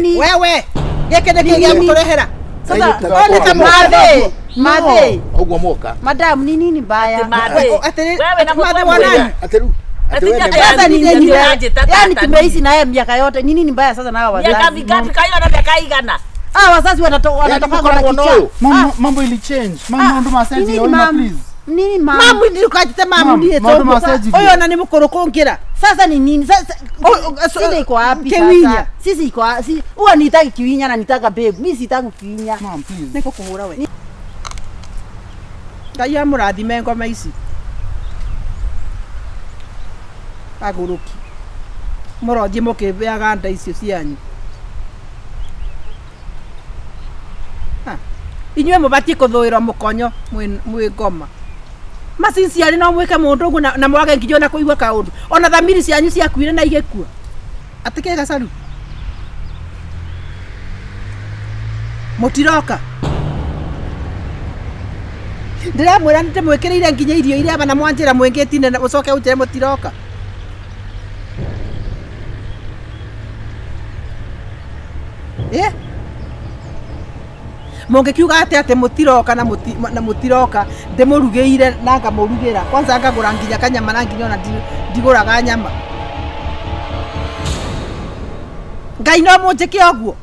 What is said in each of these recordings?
wewe geke ndeke gya kutorehera sasa one kama mathe uguo moka madam ni nini mbaya wewe na mwana wanani ateru sasa ni nini yani tumeishi na yeye miaka yote ni nini mbaya sasa na hawa wazazi miaka mingapi kayo na miaka igana wazazi wanatoka kwa kichwa mambo ili change mambo ndo masaji yo please nini mama mamu ndio kajita mamu ndiye to oyo na nimukorokongera sasa ni nini sasa sisi iko wapi sasa sisi iko si huwa nitaki kiwinya na nitaka babe mimi sitaki kiwinya mom please niko kuhura we ndaya murathime ngoma ici aguruki muroji mukibeaga nda icio cianyu inywe mubatie kuthuira mukonyo mwi ngoma macinciari no mwike mundu ugu na mwage ngijo na kuigwa kaundu ona thamiri cianyu ciakuire na igekua atikega saru mutiroka ndiramwira nite mwikirire nginya irio iria bana mwanjira mwingitine na ucoke ujire mutiroka Mongekiuga ate mutiroka na mutiroka ndemurugeire na ngamurugira kwanza ngagura nginya kanyama na nginya ona ndiguraga nyama ngai no munjike oguo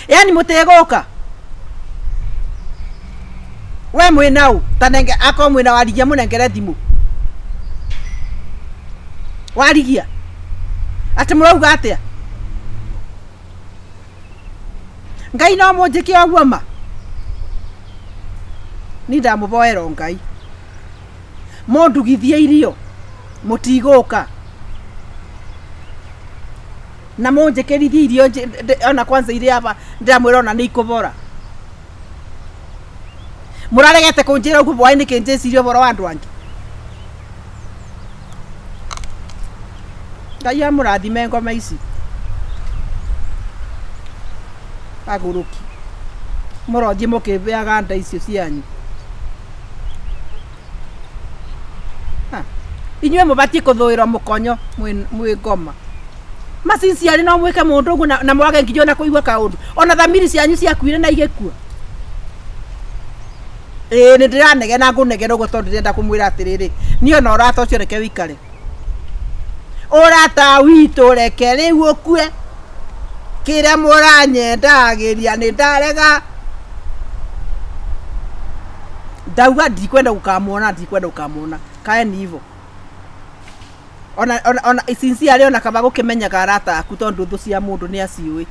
yani mutegoka we mwinau tanenge ako mwina warigia munengere thimu warigia ati murauga atia ngai no munjike oguo ma ni ndamuboero ngai mondugithie irio mutigoka na munjikirithie irio ona kwanza iria hapa ndamwira ona ni ikubora muraregete kunjira ugu bwaini kinjicirio boro wa andu angi ngai amurathime ngoma ici aguruki muroji mukibeaga nda icio cianyu inywe mubatie kuthuira mukonyo mwi ngoma macinciari no mwike mundu ugu na mwage ngijo na kuigwa kaundu ona thamiri cianyu ciakuire na igekua ni ndiranege na ngunegera uguo tondu ndenda kumwira atiriri ni ona urata ucio reke wikare urata witu reke riu ukue kire muranyendagiria ni ndarega ndauga ndikwenda ukamwona kae ni hivyo ona sincere ona kaba gukimenyaga arata aku tondu thu cia mundu ni aciui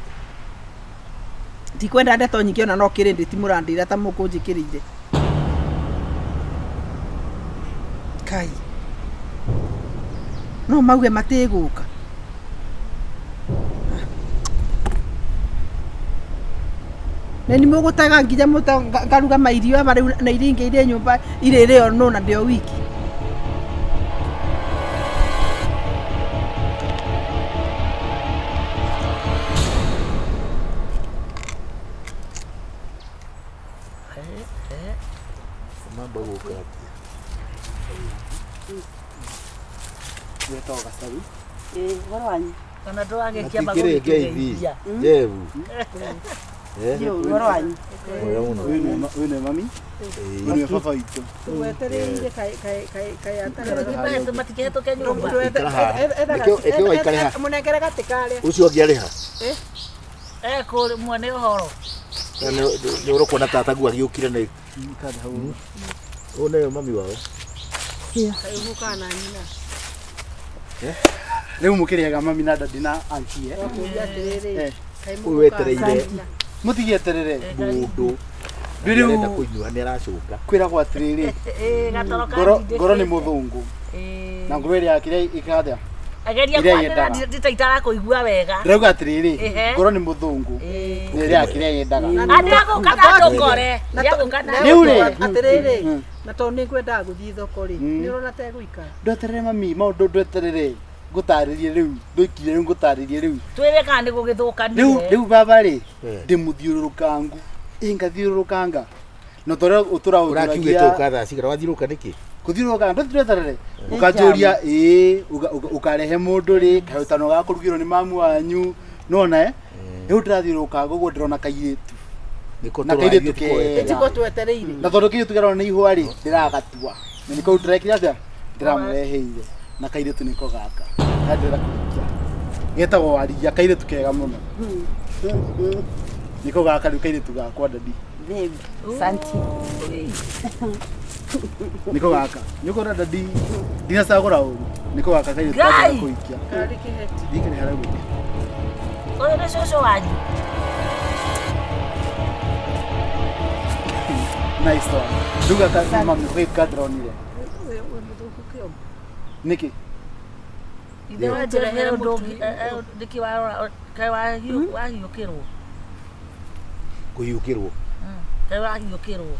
ndikwenda ndeto nyingi ona no kiri nditi murandira ta mukunjikirire kai no mauge matiguka neni mugutaga nginya ngaruga mairio amari na iringe ire nyumba irereo no na ndio wiki mambo huko Wetoka sabi warwanyi kana ndo agekia magori kigeithia jevu warwanyi wewe ni mami wewe papa ito wetereire kai atara matiketo kenyo ekyo ikare ha munengere gatikare ucio ngiariha ko mwene horo ni urokona tata gwa giukire ni kada hau one mami wao kai mukana nyina leo mukiriaga mami na dadi na auntie wetereire mutigieterere mundu Biru kunyua ni aracuka kwira kwa atiriri ngoro ni muthungu na ngoro ria kiria ikathia ageria kwa nditaitara kuigua wega rauga atiriri ngoro ni muthungu ni ria kiria yendaga andako kana ndokore ni ure atiriri na to ni kwenda guthii thoko ri ni urona te guikara ndoterere mami maundu ndoterere ngutaririe riu ndikire riu ngutaririe riu twire kana ni gugithukania riu baba ri ndimuthiururukangu ingathiurukanga no tore utura urakiuge tha cigara wathiuruka niki kuthiuruka ndotireterere ukajuria ukarehe mundu ri kahutano gakurugirwo ni mamu wanyu nona riu ndirathiuruka gugu ndirona kairitu Niko na kairitu ke Tiko twetereire. na tondu kairitu kerona ni ihua ri ndiragatua na niko ndirekire atia ndiramureheire na kairitu niko gaka na ndirakuikia getagwo waria kairitu kega muno niko gaka riu kairitu gakwa dadi Babe, santi. niko gaka niko na dadi dina sagura uru niko gaka kairitu kuikia Kari kiheti. dikene haragu Oyo nĩ cũcũ wanyu. nice one duga ka mami kwa kadronire niki Ithe wanjĩrehere ũndũ ũngĩ nĩkĩ wahiũkĩrwo. Kuhiũkĩrwo. Kaĩ wahiũkĩrwo.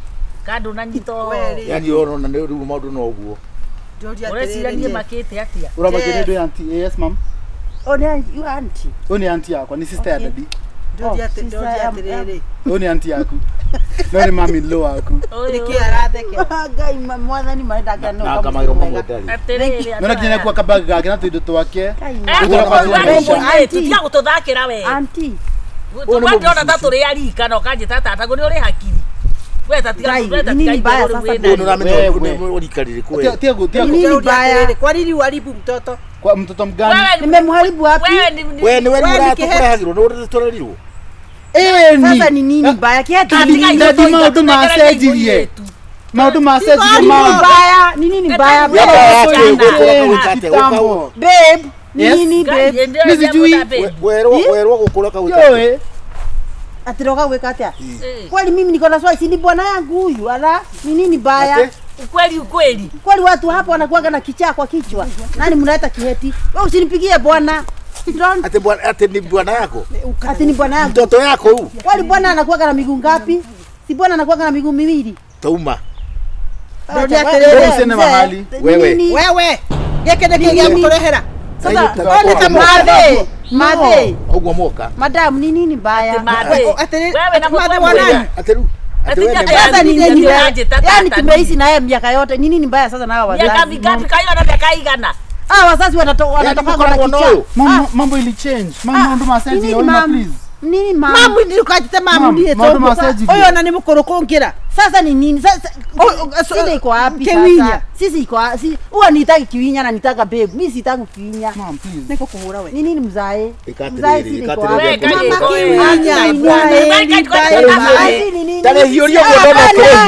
Ka ndũnanyita ũhoro. Yani ona riu maũndũ no guo. Ũreciria niĩ makĩte atĩa? urabagire ndo auntie yes mam Oh, you auntie. oni auntie yakwa ni sister ya dadi Ndoria atiriri. oni auntie yaku no ni mami lo waku Niki aratheke. Ngai mwathani marenda kana Na kama yo mamwe ndari. Atĩrĩrĩ. nona kinya kwa kabag gake na tuindo twake Tiga gũtũthakĩra we. Auntie. Tũkwandĩrona ta tũrĩ arika na ũkanjĩta tataguo nĩ ũrĩ hakiri. We tatiga Nini mbaya sasa Ono ramenya urikarire kwe. tiago Nini mbaya? Kwa nini uharibu mtoto? kwa mtoto mgani Nimemharibu wapi? We ni wewe uratukũrehagirwo nĩ ũrĩtũrerirwo. Sasa ni nini mbaya? Dadi maũndũ macenjirie maũndũ macenjirie Nini mbaya? Ni nini mbaya? Yako yake gũkũra gwĩkate Babe, ni Yes. nini babe? werwo gũkũra kawĩkate. yoe Atiroga gweka atia? Kweli mimi niko na swali, si ni bwana yangu huyu? Ala, ni nini mbaya? Ukweli. Kweli watu hapo wanakuanga na kichaa kwa kichwa. Nani mnaleta kiheti? Wewe usinipigie bwana. Ati ni bwana yako. Ati ni bwana yangu. Mtoto yako huyu. Kweli bwana anakuanga na miguu ngapi? Si bwana anakuanga na miguu miwili. Tauma. Ndoria usene mahali. Wewe. Geke ndeke gĩa gũtũrehera. Sasa Wewe ta Mathe. Ũguo moka. Madam, ni nini mbaya? Wewe na Mathe wanani? Ati rĩu. Ati wewe ni Sasa ni nini mbaya? Yaani Yaani tumeishi na yeye miaka yote. Ni nini mbaya sasa na hawa miaka wazazi? mingapi kayo na miaka igana? Wazazi wanatoka na kichaa. mambo ili change mambo macenjirie Nini ona mam? please Nini mam? Mamu ndi ukajite mamu ndiye Maũndũ macenjirie. Oyo na ni mukuru kungira. Sasa ni nini? Sasa sisi iko wapi Kiwinya. sasa? Sisi iko si huwa nitaki kiwinya na nitaka babe. Mimi sitaki kiwinya. mam please Niko kuhura we. Ni nini mzae? Ikatiriri, Mzae sisi iko wapi? ikatiriri. Tare hiũria mũndũ no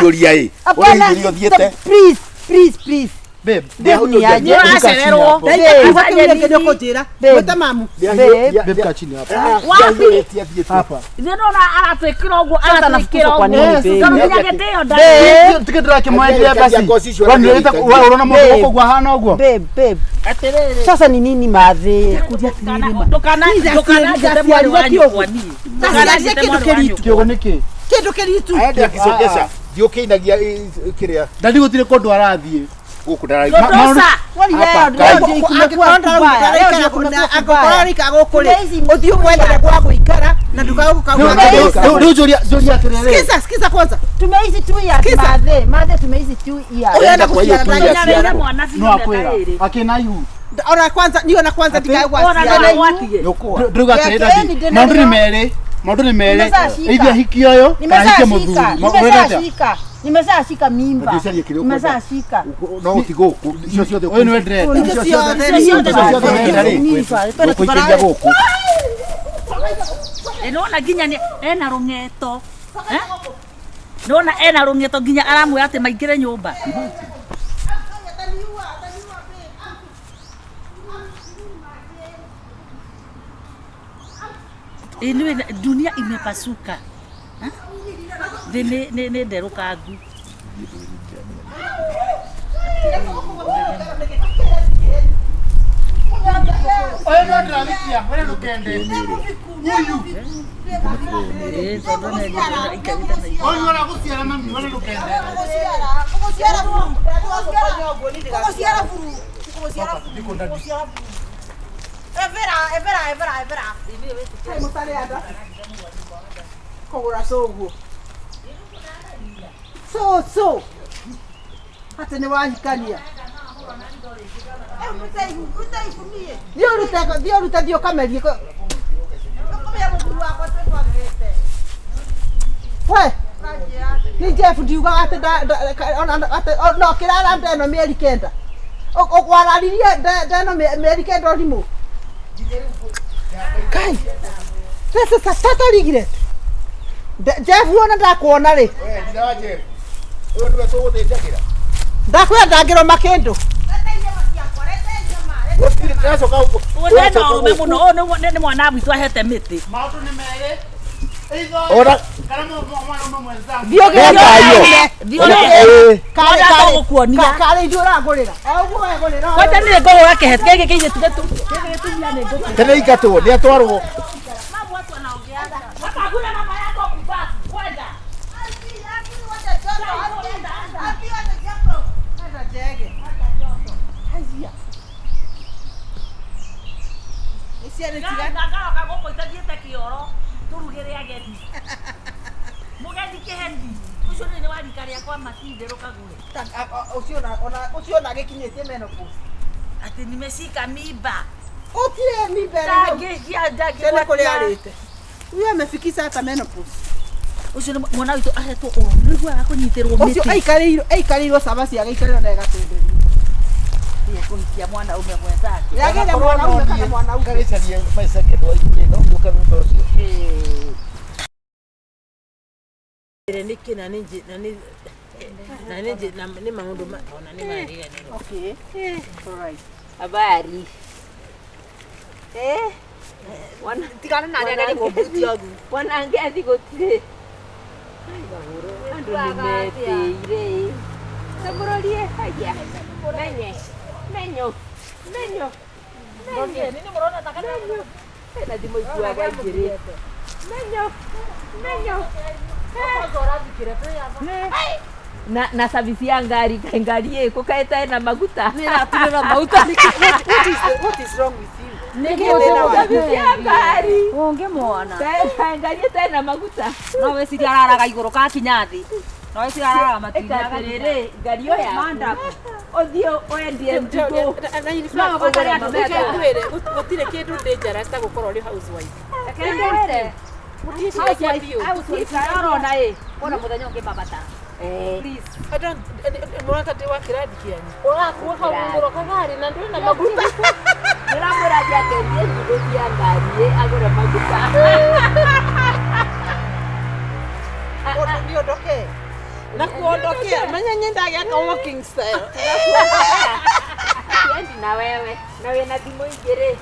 kũhiũria ĩ. Ũrĩhiũria ũthiĩte. Please. babe Babe ni aje? Acererwo. Ndaiga kile kujira. Weta mamu. babe kaa chini hapa hapa Ithe nona aratwĩkĩra ũguo Sasa nafukuza kwa nini babe? Tondũ gĩtĩo nda. tikitira kimwendia basi wanileta unaona mambo huko kwa hana huko Babe. Atĩrĩrĩ. Sasa ni nini madhe? Ndũkananjĩte mwarĩ wanyu kwa niĩ. Ndũkananjĩte mwarĩ wanyu. kiogo niki Kindu kiritu. aende akicokesha thiũkĩinagia kĩrĩa dadi gutire kondu arathie gũkũ ndara Ndosa. Kwani leo kumekuwa kubaya. Agokorika gukuri. Uthio mwendere kwa guikara na ndio zoria kirere Sikiza kwanza. Tumeishi tu ya madhe tumeishi tu ya. Oyo na kwa hiyo kuciara tulia. na Nyarĩire mwana biũ no mĩaka akwira ĩrĩ. akina ihu ona kwanza niyo na kwanza ndikaigwa. Ona na gwatige. nduga kirere dadi maundu ni mere Nimeshashika. ithia hikio yo kahike muthuri Nimeshashika mimba. Ndio kile uko. Nimeshashika. no ũtigũkũ icio ciothe oyo ni dread Icio ciothe. ũkũingĩria gũkũ Nona nginya ena rũng'eto. Nona ena rũng'eto nginya aramwĩra atĩ maingĩre nyũmba. Dunia imepasuka. Thĩ nĩ nderũkangu. oyo no ndirathia wena ndukende Tondũ nĩ aikarĩte na igũrũ. oyo ora guciara mami wena ndukende Kogora soguo. So. Hata ni wahikania. Dio ruta dio kamerie ko. We. Ni Jeff ndiuga ati no kirara ndeno mieri kenda. Okwararia ndeno mieri kenda rimu. Kai. Sasa tata ligire. Jeff wona ndakuona ri. We ndira Jeff. Uyu ndiwe tuguthinjagira. Ndakwenda ngiro makendo. Gutire ndacoka huko. Uwe no me muno o ni mwana witu ahete miti. Mautu ni mere. Ora Karamo mwana mwenzangu. Kale ndio ragurira. Oguo egurira. Kwata ni ngo wake hetke gike ije tugetu. tene ikatwo ni atwarwo. Mambo watu wanaongeaga. Akagure mama yako kupasa. Kwenda. Ndagara kagoko itagiete kioro turugire ageni. Mugeni kihendi. Ucio ni warikaria kwa matindero kagure. Ucio na gikinyete menopause. Ati nimeshika mimba. Utie mimba. Tena kule arite. Huyo amefikisha hata menopause. Ucio ni mwana witu ahetwo oro. Niguo akunyitirwo miti. Ucio aikarirwo sabasi agaikarira na igatenderia. Ndiye kuhikia mwana ume mwenzake. Yagera mwana ume kana mwana ume. Karecaria maica kedwa ikure no nduka mtu ucio. Niki na ninji na ni maundu ona ni maria ni. Okay. Alright. Habari. Wana tigana na nani ngobuti yangu. Wana ngethi gotire. Andu ni meteire. Samurorie haya. Menyo. Nini mrona takana? Na dimo ikua kwa njiri. Menyo. Na service ya ngari iko kaeta na maguta. Ninatumira maguta. What is wrong with you? Service ya ngari. Ungemwona. Ngari tena maguta. No wesi araraga iguru ka kinyathi. No wesi araraga matinya Rere ngari yo ya manda. Othio oendie mtuko. No bakari andu Twere gutire kindu dangerous ta gukorwo ri housewife. Kendere. Housewife arona Ona muthenya ungi babata. Please. I don't mwaka te wakiradi kiani. Urakuwa haunguro kagari na ndio na maguta. Niramura dia kendie ngugo cia ngari agora maguta. Niondoke. Na kuondokea manya nyenda yaka walking style. Yendi na wewe. Na wewe na dimo ingere.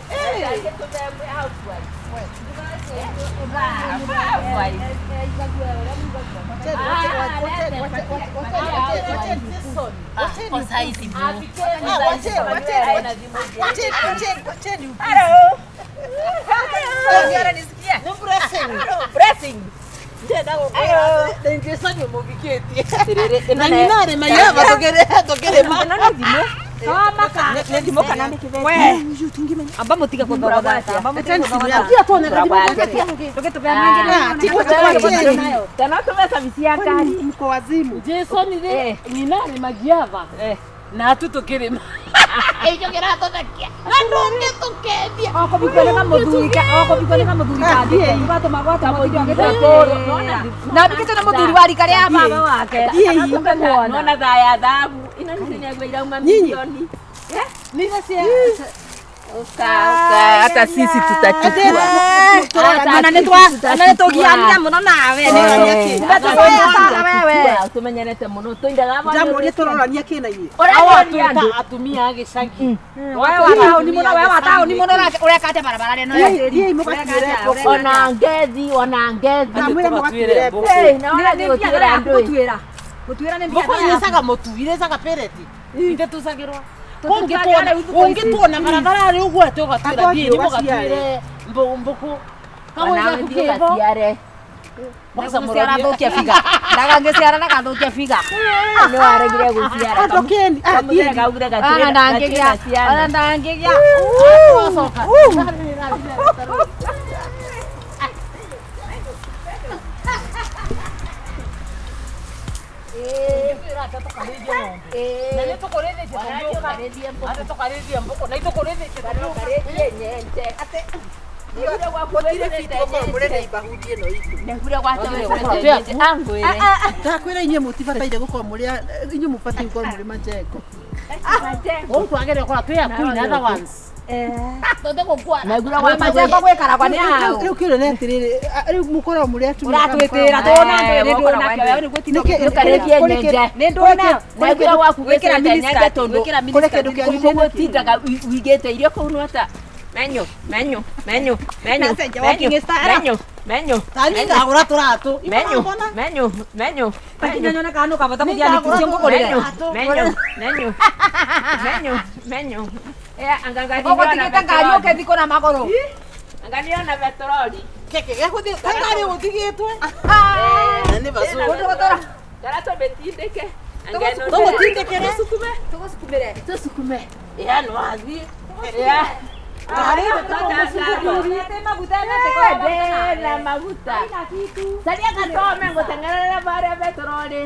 Ndio tume housewife. Amba mutiga kuthogotha. Amba mutiga kuthogotha. Kia tuone tena tume service ya ngari mko wazimu. Jason ni nani magiava na tutukirima hiyo kirato takia ndonge tukedia Oko bikole muthuri kandi. Tugato magwata muthuri agitoro. Na bikete na muthuri wa rika ria baba wake. Nona thaya thabu ina nini ngwira uma milioni hata sisi tutachukua. Ananitũgiania mũno nawe. Tumenyerete mũno tuindaga Jambo turorania kina inyuĩ. Ora atumia agicagi. Wewe wataoni mũno ũreka atĩa barabara rĩno. Thiĩ mũgatwĩre. Ona ngethi. Mwĩre mũgatwĩre. Gũtuĩra nĩ Mboko irecaga mũtu, irecaga pereti. Inde tusagirwa. Ungituona barabara ari uguo ate ugatwira thie ni mugatwire mboko. Kawe kukivo. Masa mũciara thũkia biga. Ndagangĩciara na gathũkia biga. Nĩ waregire gũciara. Atokeni. Kamũthenya kaugire gatire. Ona ndangĩgĩa. Soka. Gotire fitu ko murene ibahudie no itu. Negure gwate wewe angwire. Ndakwira inye mutibataire gukorwo muri inye mubataire gukorwo muri majeko. Wontu agere kwa tuya queen other ones. Todo gukwa. Negure Wa majeko gwekaragwa ni hao. Riu kire netiriri riu mukorwo muri atu. Uratwitira tona ndwe ni ndona kyo ni gutino ukarekie nyenje. ni ndona Negure waku gwikira nyenje tondu. Kure kindu kia Kuko gutindaga wigete irio ko nuata. Menyo. Menyo. Tani ngagura turatu. Menyo. nyona kanu kabata mudiani kusio ngukorire Menyo. Anganga ogo tigita ngari ukethiko na magoro angalia na petroli. Keke gakuthi ngari gutigitwe. Ni vizuri. gotora Tarato betindeke. Tugutindikire. Tusukume. No athi. Na maguta. Saria katome ngutengerera bare petroli.